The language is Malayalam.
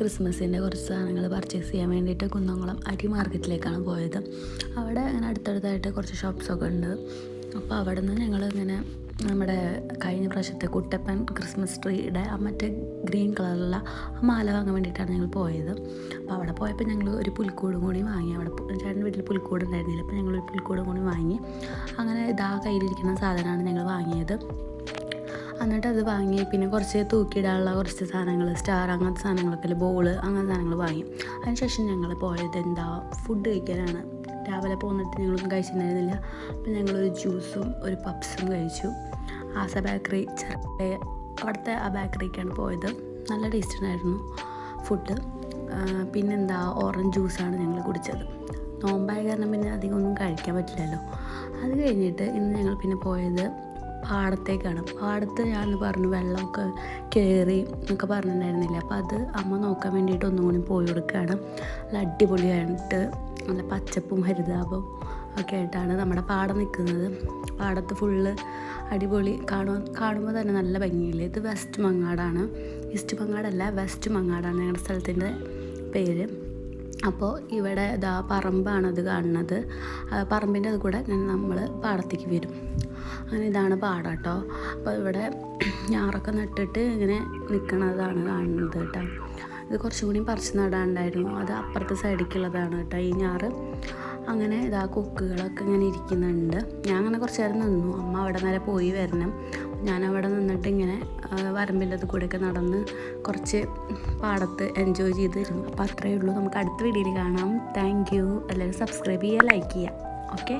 ക്രിസ്മസിൻ്റെ കുറച്ച് സാധനങ്ങൾ പർച്ചേസ് ചെയ്യാൻ വേണ്ടിയിട്ട് കുന്നംകുളം അരി മാർക്കറ്റിലേക്കാണ് പോയത്. അവിടെ അങ്ങനെ അടുത്തടുത്തായിട്ട് കുറച്ച് ഷോപ്സൊക്കെ ഉണ്ട്. അപ്പോൾ അവിടെ നിന്ന് ഞങ്ങൾ ഇങ്ങനെ നമ്മുടെ കഴിഞ്ഞ പ്രാവശ്യത്തെ കുട്ടപ്പൻ ക്രിസ്മസ് ട്രീയുടെ ആ മറ്റേ ഗ്രീൻ കളറുള്ള ആ മാല വാങ്ങാൻ വേണ്ടിയിട്ടാണ് ഞങ്ങൾ പോയത്. അപ്പോൾ അവിടെ പോയപ്പോൾ ഞങ്ങൾ ഒരു പുൽക്കൂടും കൂടി വാങ്ങി. അവിടെ ചേട്ടൻ്റെ വീട്ടിൽ പുൽക്കൂട് ഉണ്ടായിരുന്നില്ല, അപ്പോൾ ഞങ്ങളൊരു പുൽക്കൂടും കൂടി വാങ്ങി. അങ്ങനെ ഇതാ കയ്യിലിരിക്കുന്ന സാധനമാണ് ഞങ്ങൾ വാങ്ങിയത്. എന്നിട്ട് അത് വാങ്ങി പിന്നെ കുറച്ച് തൂക്കിയിടാനുള്ള കുറച്ച് സാധനങ്ങൾ, സ്റ്റാർ അങ്ങനത്തെ സാധനങ്ങളൊക്കെ, ബോള് അങ്ങനത്തെ സാധനങ്ങൾ വാങ്ങി. അതിനുശേഷം ഞങ്ങൾ പോയത് ഫുഡ് കഴിക്കാനാണ്. രാവിലെ പോന്നിട്ട് ഞങ്ങളൊന്നും കഴിച്ചിട്ടുണ്ടായിരുന്നില്ല. അപ്പം ഞങ്ങളൊരു ജ്യൂസും ഒരു പപ്സും കഴിച്ചു. ആസ ബേക്കറി ചെറിയ അവിടുത്തെ ആ ബേക്കറിക്കാണ് പോയത്. നല്ല ടേസ്റ്റ് ഉണ്ടായിരുന്നു ഫുഡ്. ഓറഞ്ച് ജ്യൂസാണ് ഞങ്ങൾ കുടിച്ചത്. നോമ്പായ കാരണം പിന്നെ അധികം ഒന്നും കഴിക്കാൻ പറ്റില്ലല്ലോ. അത് കഴിഞ്ഞിട്ട് ഇന്ന് ഞങ്ങൾ പിന്നെ പോയത് പാടത്തേക്കാണ്. പാടത്ത് ഞാൻ പറഞ്ഞു വെള്ളമൊക്കെ കയറി എന്നൊക്കെ പറഞ്ഞിട്ടുണ്ടായിരുന്നില്ല. അപ്പോൾ അത് അമ്മ നോക്കാൻ വേണ്ടിയിട്ട് ഒന്നും കൂടി പോയി കൊടുക്കുകയാണ്. നല്ല അടിപൊളിയായിട്ട് നല്ല പച്ചപ്പും ഹരിതാപവും ഒക്കെ ആയിട്ടാണ് നമ്മുടെ പാടം നിൽക്കുന്നത്. പാടത്ത് ഫുള്ള് അടിപൊളി കാണുമ്പോൾ തന്നെ നല്ല ഭംഗിയില്ലേ. ഇത് വെസ്റ്റ് മങ്ങാടാണ്, ഈസ്റ്റ് മങ്ങാടല്ല വെസ്റ്റ് മങ്ങാടാണ് ഞങ്ങളുടെ സ്ഥലത്തിൻ്റെ പേര്. അപ്പോൾ ഇവിടെ പറമ്പാണത് കാണുന്നത്. പറമ്പിൻ്റെ അത് കൂടെ നമ്മൾ പാടത്തേക്ക് വരും. അങ്ങനെ ഇതാണ് പാടം കേട്ടോ. അപ്പോൾ ഇവിടെ ഞാറൊക്കെ നട്ടിട്ട് ഇങ്ങനെ നിൽക്കണതാണ് കാണുന്നത് കേട്ടോ. ഇത് കുറച്ചും കൂടി പറിച്ച് നടാനുണ്ടായിരുന്നു. അത് അപ്പുറത്തെ സൈഡിലേക്കുള്ളതാണ് കേട്ടോ ഈ ഞാറ്. അങ്ങനെ കൊക്കുകളൊക്കെ ഇങ്ങനെ ഇരിക്കുന്നുണ്ട്. ഞാൻ അങ്ങനെ കുറച്ച് നേരം നിന്നു. അമ്മ അവിടെ വരെ പോയി വരണം. ഞാൻ അവിടെ നിന്നിട്ട് ഇങ്ങനെ വരമ്പിൻ്റെ അത് കൂടെയൊക്കെ നടന്ന് കുറച്ച് പാടത്ത് എൻജോയ് ചെയ്തിരുന്നു. അപ്പോൾ അത്രയേ ഉള്ളൂ. നമുക്ക് അടുത്ത വീഡിയോയിൽ കാണാം. Thank you. എല്ലാവരും സബ്സ്ക്രൈബ് ചെയ്യുക, ലൈക്ക് ചെയ്യുക. ഓക്കെ.